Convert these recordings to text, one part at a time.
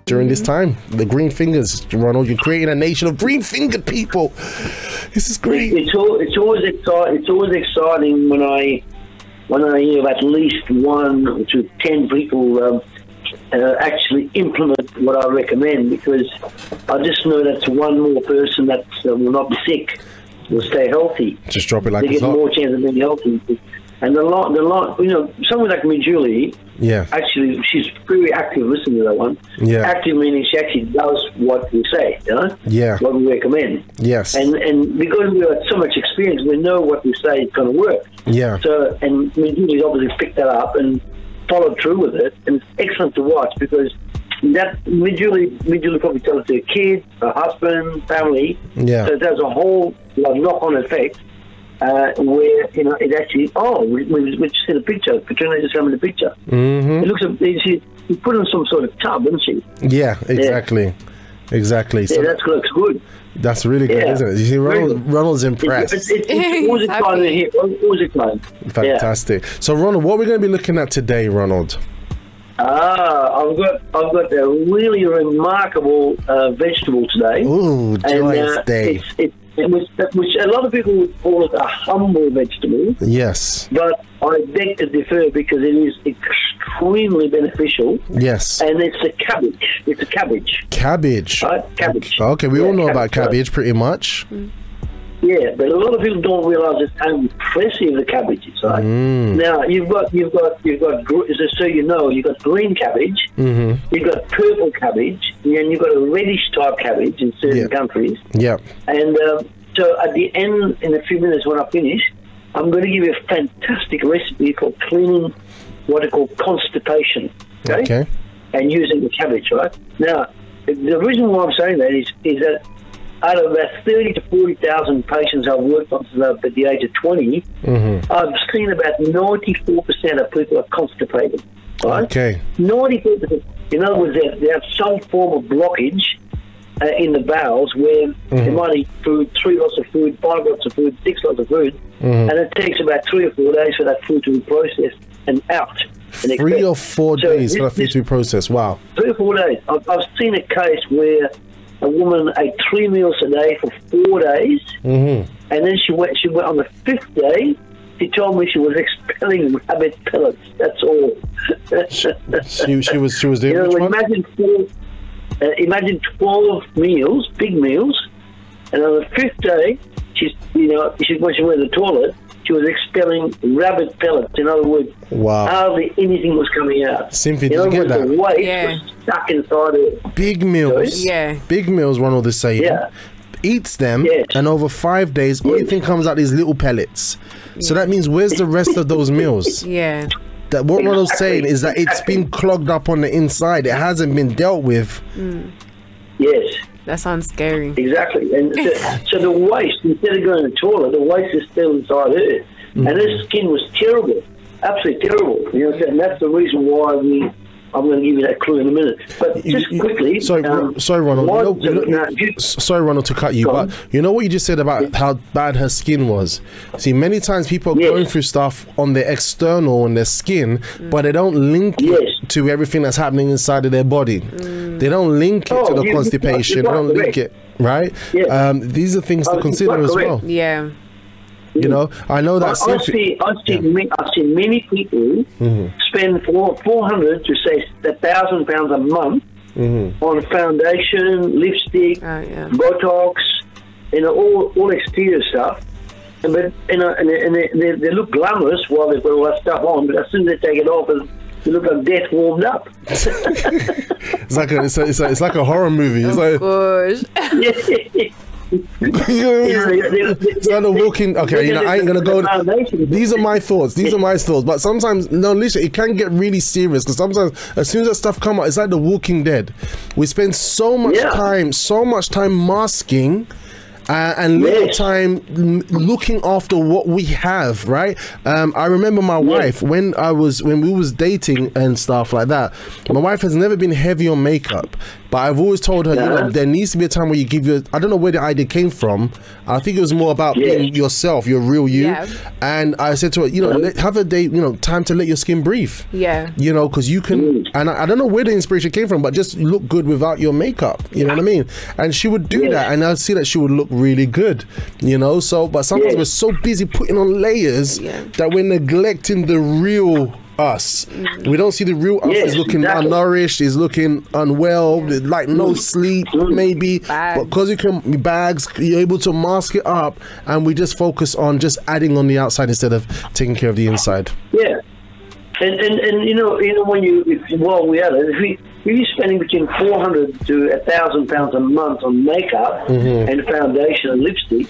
during this time. The green fingers, Ronald. You're creating a nation of green-fingered people. This is great. It's always exciting when I hear of at least 1 to 10 people actually implement what I recommend, because I just know that's one more person that will not be sick, will stay healthy. Just drop it like they get more chance of being healthy. And the lot, someone like me, Julie. Yeah. Actually, she's very active. Listen to that one. Yeah. Active meaning she actually does what we say. Yeah. What we recommend. Yes. And because we have so much experience, we know what we say is going to work. Yeah. So, and Julie's obviously picked that up and followed through with it, and it's excellent to watch, because that Julie probably tells it to her kids, her husband, family. Yeah. So there's a whole knock-on effect. Where it actually we just see the picture. Petrina just showed me the picture. Mm-hmm. It looks she put in some sort of tub, didn't she? Yeah, exactly. Yeah. Exactly. So that looks good. That's really good, isn't it? You see, Ronald's impressed. It's always exciting here. Always exciting. Fantastic. Yeah. So Ronald, what are we going to be looking at today, Ronald? I've got a really remarkable vegetable today. Ooh, joyous day. Which a lot of people would call it a humble vegetable. Yes. But I beg to differ, because it is extremely beneficial. Yes. And it's a cabbage. It's a cabbage. Cabbage. Right? Cabbage. Okay, we all know about cabbage, pretty much. Yeah, but a lot of people don't realise just how impressive the cabbage is, right? Now you've got so you know, you've got green cabbage, you've got purple cabbage, and you've got a reddish type cabbage in certain countries. Yeah. And so at the end, in a few minutes when I finish, I'm going to give you a fantastic recipe for cleaning what I call constipation. Okay. And using the cabbage, right? Now, the reason why I'm saying that is that out of about 30 to 40,000 patients I've worked on since at the age of 20, I've seen about 94% of people are constipated. Right? Okay. 94%. In other words, they have some form of blockage in the bowels where they might eat food, 3 lots of food, 5 lots of food, 6 lots of food, and it takes about 3 or 4 days for that food to be processed and out. 3 or 4 days for that food to be processed. Wow. 3 or 4 days. I've seen a case where a woman ate 3 meals a day for 4 days, and then she went on the 5th day. She told me she was expelling rabbit pellets. That's all. she was doing which one? Imagine 12 meals, big meals, and on the 5th day, when she went to the toilet, she was expelling rabbit pellets. In other words, hardly anything was coming out. Simply, did you get that? The waste was stuck inside her. Big meals. Big meals, Ronald is saying. Yeah. Eats them, and over 5 days, everything comes out these little pellets. So that means, where's the rest of those meals? That what Ronald's saying is that it's been clogged up on the inside. It hasn't been dealt with. Yes. That sounds scary. Exactly. And so the waste, instead of going to the toilet, the waste is still inside her. And her skin was terrible. Absolutely terrible. And that's the reason why I'm going to give you that clue in a minute. But just quickly... Sorry, Ronald. Sorry, Ronald, to cut you, but you know what you just said about how bad her skin was? See, many times people are going through stuff on their external and their skin, but they don't link it to everything that's happening inside of their body. They don't link it to the constipation. They don't link it, right? These are things to consider as well. Yeah. You know, I know that. I've seen many people spend $400 to say £1,000 a month on foundation, lipstick, Botox, all exterior stuff. And they look glamorous while they've got all that stuff on, but as soon as they take it off, they look like death warmed up. It's like a horror movie. It's like, gosh. It's not a walking. Okay, I ain't gonna go. These are my thoughts. But sometimes, listen, it can get really serious, because sometimes, as soon as that stuff come out, it's like The Walking Dead. We spend so much time masking, and little time looking after what we have, right? I remember my wife when we was dating and stuff like that. My wife has never been heavy on makeup, but I've always told her, you know, there needs to be a time where you give your, I don't know where the idea came from. I think it was more about being yourself, your real you. And I said to her, you know, have a day, you know, time to let your skin breathe. You know, because you can, and I don't know where the inspiration came from, but just look good without your makeup. You know what I mean? And she would do that, and I'd see that she would look really good, you know. So, but sometimes we're so busy putting on layers that we're neglecting the real us. We don't see the real us is looking unnourished, is looking unwell, like no sleep maybe, but because you can bags, you're able to mask it up, and we just focus on just adding on the outside instead of taking care of the inside. And you know when while we are if you're spending between $400 to £1,000 a month on makeup and foundation and lipstick,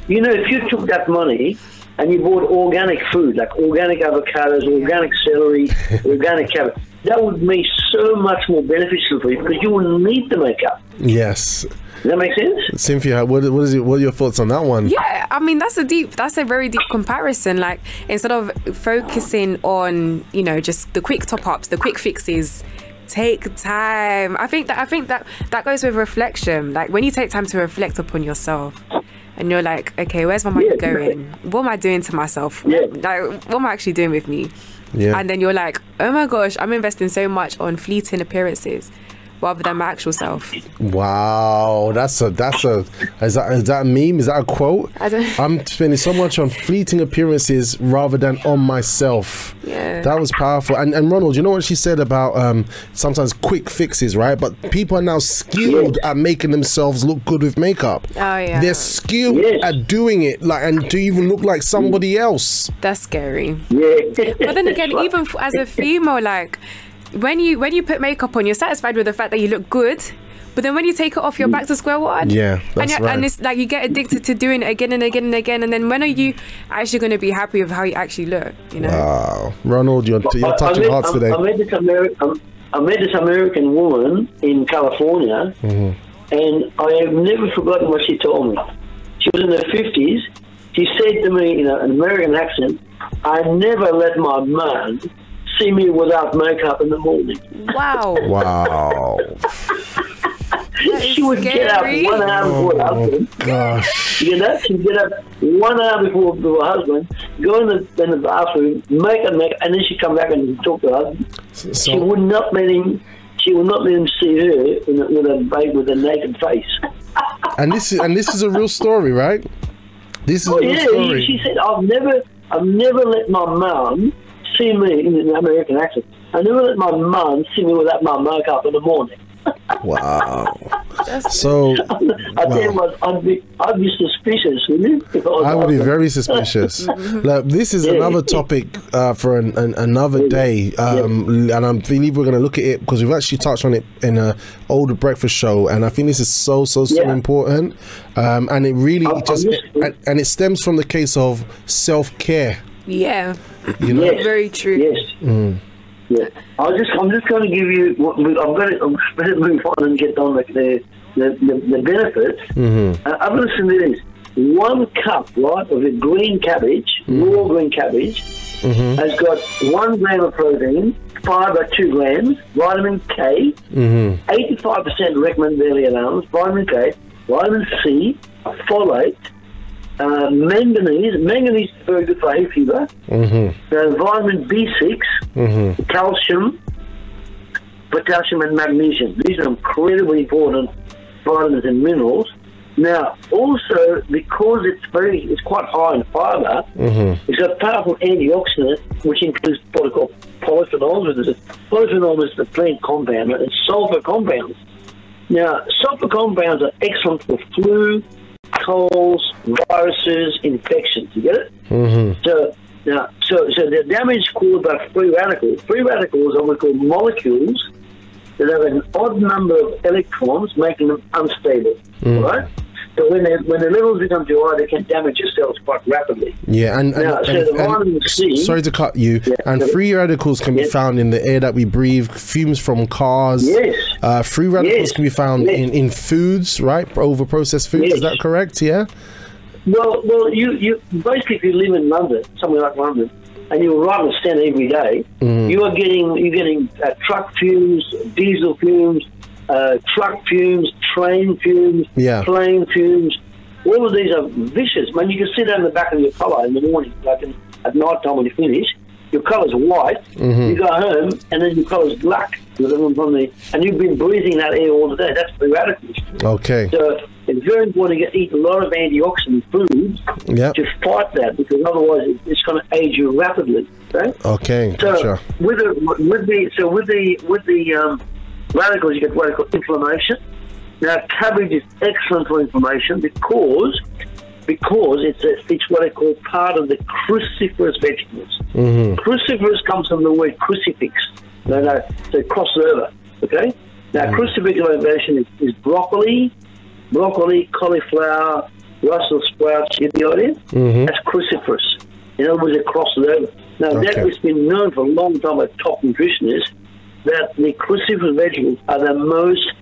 you know, if you took that money and you bought organic food, like organic avocados, organic celery, organic cabbage, that would be so much more beneficial for you because you wouldn't need the makeup. Yes. Does that make sense? Cynthia, what are your thoughts on that one? Yeah, I mean, that's a very deep comparison. Like, instead of focusing on, you know, just the quick top-ups, the quick fixes, take time. I think that goes with reflection. Like, when you take time to reflect upon yourself, and you're like, okay, where's my money going? What am I doing to myself? Like, what am I actually doing with me? And then you're like, oh my gosh, I'm investing so much on fleeting appearances rather than my actual self. Wow, is that a meme? Is that a quote? I don't. I'm spending so much on fleeting appearances rather than on myself. That was powerful. And Ronald, you know what she said about sometimes quick fixes, right? But people are now skilled at making themselves look good with makeup. They're skilled at doing it, like, and to even look like somebody else. That's scary. But then again, even as a female, like, when you put makeup on, you're satisfied with the fact that you look good, but then when you take it off, you're back to square one. That's right. And it's like you get addicted to doing it again and again and again, and then when are you actually going to be happy with how you actually look? You know. Wow, Ronald, you're touching hearts today. I met this American woman in California, and I have never forgotten what she told me. She was in her 50s. She said to me in an American accent, "I never let my man see me without makeup in the morning." Wow. Wow. She would get up 1 hour before her husband. Gosh. You know, she'd get up 1 hour before her husband, go in the bathroom, make a makeup, and then she'd come back and talk to her husband. She would not let him see her with a naked face. And this is a real story, right? This is a real story. She said, I've never let my mum see me in an American accent. I never let my mum see me without my makeup in the morning. Wow. So I tell you what, I'd be suspicious, wouldn't you? I would be very suspicious. Look, this is another topic for another day, and I believe we're going to look at it because we've actually touched on it in an older breakfast show, and I think this is so important, and it really and it stems from the case of self-care. Yeah, you know? Very true. I'm just going to give you. I'm going to move on and get on the benefits. I'm going to say this: 1 cup, right, of the green cabbage, raw green cabbage, has got 1 gram of protein, fiber 2 grams, vitamin K, 85% recommended daily allowance, vitamin K, vitamin C, folate. Manganese is very good for hay fever. Vitamin B6, calcium, potassium, and magnesium. These are incredibly important vitamins and minerals. Now, also because it's quite high in fiber, it's got powerful antioxidant, which includes what are called polyphenols. Polyphenol is the plant compound, and sulfur compounds. Now, sulfur compounds are excellent for flu, colds, viruses, infections. You get it? So the damage caused by free radicals. Free radicals are what we call molecules that have an odd number of electrons, making them unstable. Right? So when the levels become too high, they can damage your cells quite rapidly. And vitamin C, sorry to cut you. And free radicals can be found in the air that we breathe, fumes from cars, Free radicals can be found in foods, right? Over processed foods. Is that correct? Yeah. Well, you basically, if you live in London, somewhere like London, and you ride on stand every day, you're getting truck fumes, diesel fumes, truck fumes, train fumes, plane fumes. All of these are vicious. Man, you can sit down in the back of your car in the morning, like at night time when you finish. Your colour's white. You go home, and then your colour's black. And you've been breathing that air all the day. That's free radicals. Okay. So it's very important to eat a lot of antioxidant foods to fight that, because otherwise it's going to age you rapidly. Okay. So gotcha. with the radicals, you get what I call inflammation. Now, cabbage is excellent for inflammation because it's what I call part of the cruciferous vegetables. Cruciferous comes from the word crucifix. So crossover. Okay. Now, cruciferous version is broccoli, cauliflower, Brussels sprouts. You get the idea? That's cruciferous. In other words, it crosses over. Now, that has been known for a long time by top nutritionists that the cruciferous vegetables are the most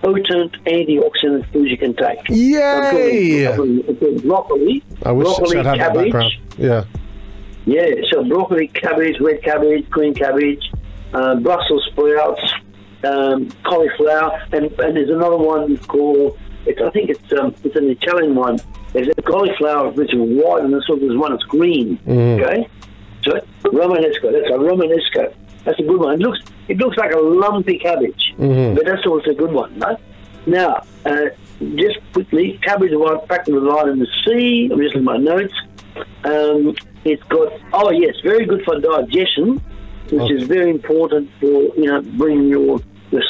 potent antioxidant foods you can take. Yay! Broccoli. I wish broccoli, I'd had that background. Yeah. Yeah, so broccoli, cabbage, red cabbage, green cabbage, Brussels sprouts, cauliflower, and there's another one called, I think it's an Italian one. There's a cauliflower which is white, and there's one that's green. Okay? So Romanesco, that's a Romanesco. That's a good one. It looks like a lumpy cabbage, but that's also a good one. Right? Now, just quickly, cabbage is packed with vitamin C. I'm just looking at my notes. It's got very good for digestion, which is very important for bringing your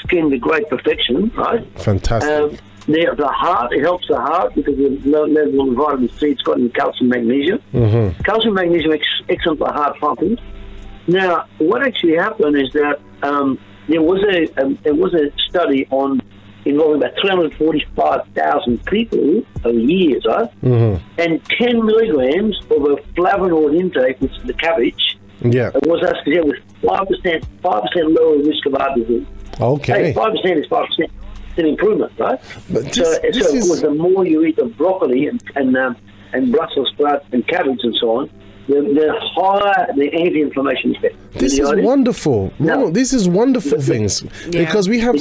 skin to great perfection. Right? Fantastic. The heart, it helps the heart because of the low level of vitamin C it's got in calcium, magnesium. Calcium, magnesium, excellent for heart pumping. Now, what actually happened is that there was a study involving about 345,000 people over years, right? And 10 milligrams of a flavonoid intake, which is the cabbage, was associated with 5% lower risk of heart disease. Okay. Hey, 5% is 5%. It's an improvement, right? But so the more you eat of broccoli and Brussels sprouts and cabbage and so on, the higher the anti-inflammation effect. This is wonderful. No, this is wonderful things because we have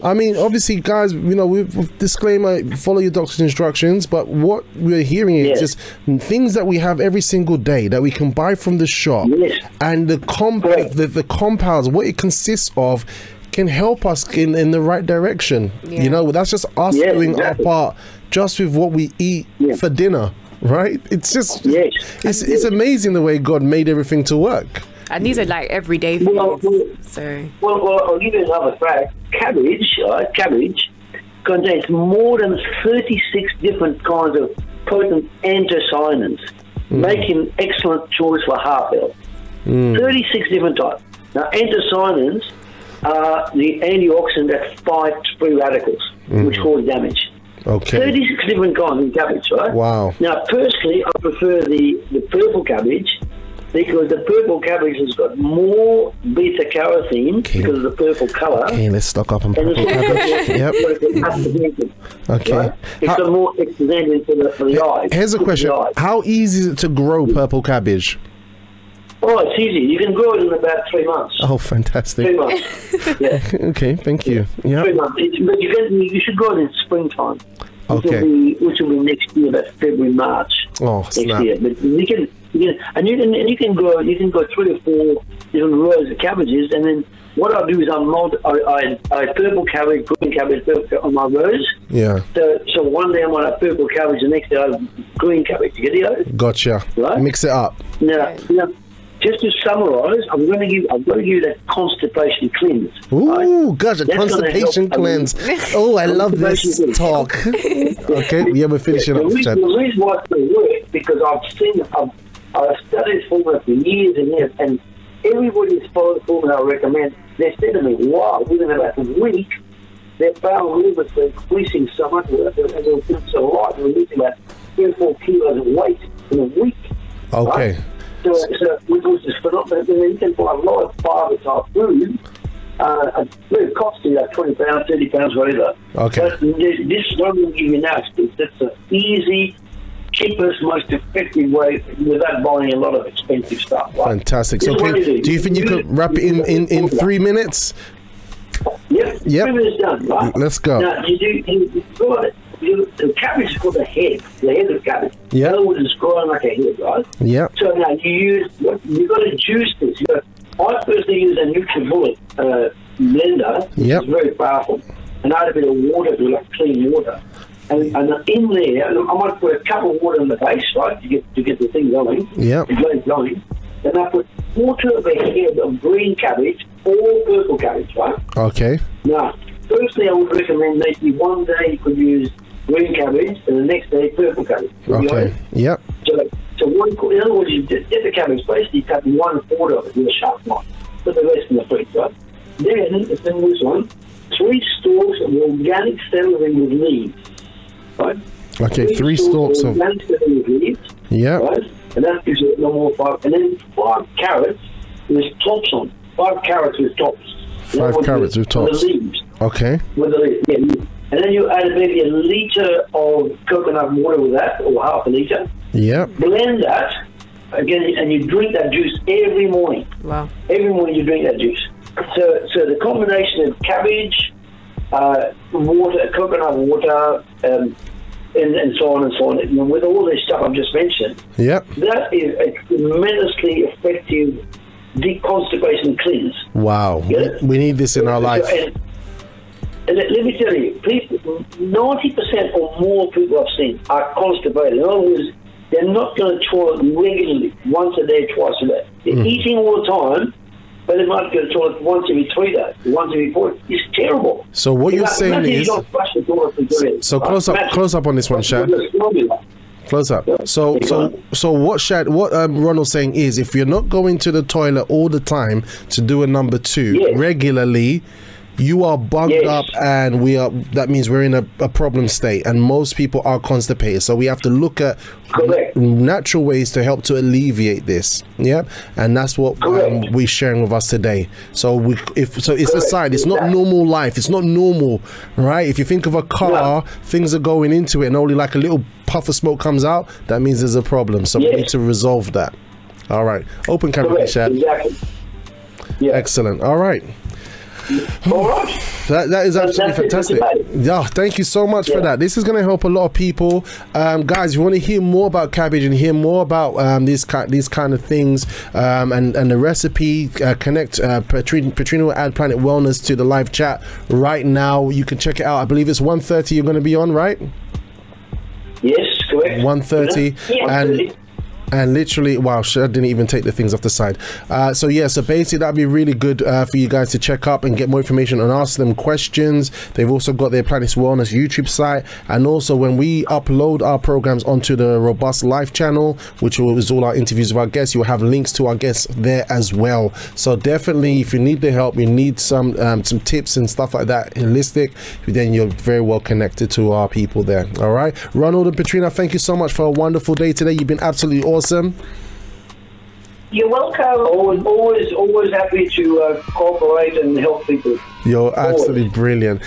I mean, obviously, guys, we've disclaimer: follow your doctor's instructions. But what we're hearing is just things that we have every single day that we can buy from the shop, and the compounds, what it consists of, can help us in the right direction. That's just us doing our part, just with what we eat for dinner. Right? It's just it's amazing the way God made everything to work. And these are like everyday foods. Well, I'll give you another fact. Cabbage contains more than 36 different kinds of potent anthocyanins, making an excellent choice for heart health. 36 different types. Now, anthocyanins are the antioxidant that fights free radicals, which cause damage. Okay. 36 different kinds of cabbage, right? Wow. Now, personally, I prefer the purple cabbage because the purple cabbage has got more beta-carotene because of the purple colour. Okay, let's stock up on purple cabbage. Yep. Okay. Right? It's got more extended for the eyes. Here's a question. How easy is it to grow purple cabbage? Oh, it's easy. You can grow it in about 3 months. Oh, fantastic. 3 months. Okay, thank you. Yeah. 3 months. But you should grow it in springtime. Okay. Which will be next year, about February, March. Oh, next year. But you can grow 3 or 4 different rows of cabbages, and then what I do is I purple cabbage, green cabbage on my rows. Yeah. So one day I might have purple cabbage, the next day I have green cabbage. You get it? Gotcha. Right? Mix it up. Now, just to summarise, I'm going to give you that constipation cleanse. Ooh, gosh, a constipation cleanse. Oh, I love this talk. Okay, we're finishing up. The reason why it's going to work because I've studied formula for years and years, and everybody's followed the formula I recommend. They said to me, wow, within about a week, their bowel movements were increasing so much, and they were feeling so light, they were losing about 3 or 4 kilos of weight in a week. Okay. Right? So which is phenomenal. You can buy a lot of fibre type food very costly, like £20, £30, whatever. Okay. But this one will give you now. That's the easy, cheapest, most effective way without buying a lot of expensive stuff. Right? Fantastic. So, do you think you could wrap it in 3 minutes? Yep. 3 minutes done. Right? Let's go. Now the cabbage is called the head of cabbage. Yeah. In other words, it's growing like a head, right? Yeah. So now you've got to juice this. I personally use a NutriBullet blender, which is very powerful, and add a bit of water, like clean water. And in there, I might put a cup of water in the base, right, to get the thing going, the blend going. Then I put quarter of a head of green cabbage or purple cabbage, right? Okay. Now, firstly, I would recommend maybe one day you could use green cabbage and the next day purple cabbage. Okay. Yep. So in other words, you get the cabbage, basically cut 1/4 of it with a sharp knife. Put the rest in the fridge, right? Then this one, 3 stalks of organic celery with leaves, right? Okay, 3 stalks of organic celery with leaves. Yeah. Right? And that gives it no more 5. And then 5 carrots with tops on. 5 carrots with tops. 5 carrots with tops. With the leaves. Okay. With the leaves, yeah. And then you add maybe a litre of coconut water with that, or half a litre. Yeah. Blend that again, and you drink that juice every morning. Wow. Every morning you drink that juice. So the combination of cabbage, water, coconut water, and so on and so on, with all this stuff I've just mentioned, that is a tremendously effective deconstipation cleanse. Wow. Yeah? We need this in our life. And let me tell you, 90% or more people I've seen are constipated. In other words, they're not going to toilet regularly, once a day, twice a day. They're eating all the time, but they might go to the toilet once every 3 days, once every 4 days. It's terrible. So what you're saying is... So close up on this one, Shad. Close up. So what Ronald's saying is, if you're not going to the toilet all the time to do a number 2 regularly, you are bugged up, and that means we're in a problem state, and most people are constipated. So we have to look at natural ways to help to alleviate this. And that's what we're sharing with us today. So it's a sign. It's not normal life. It's not normal, right? If you think of a car, things are going into it, and only like a little puff of smoke comes out, that means there's a problem. So we need to resolve that. All right. Open camera, Shad. Exactly. Excellent. All right. All right. That is absolutely fantastic. Yeah, thank you so much for that. This is going to help a lot of people. Guys, if you want to hear more about cabbage and hear more about these kind of things and the recipe, connect Petrina will add Planet Wellness to the live chat right now. You can check it out. I believe it's 1:30 you're going to be on, right? Yes, correct. 1:30 and literally, wow, I didn't even take the things off the side. So basically that'd be really good for you guys to check up and get more information and ask them questions. They've also got their Planet Wellness YouTube site, and also when we upload our programs onto the Robust Life channel, which is all our interviews with our guests, you'll have links to our guests there as well. So definitely, if you need the help, you need some tips and stuff like that, holistic, then you're very well connected to our people there. All right, Ronald and Petrina, thank you so much for a wonderful day today. You've been absolutely awesome. You're welcome. Always happy to cooperate and help people. You're absolutely brilliant.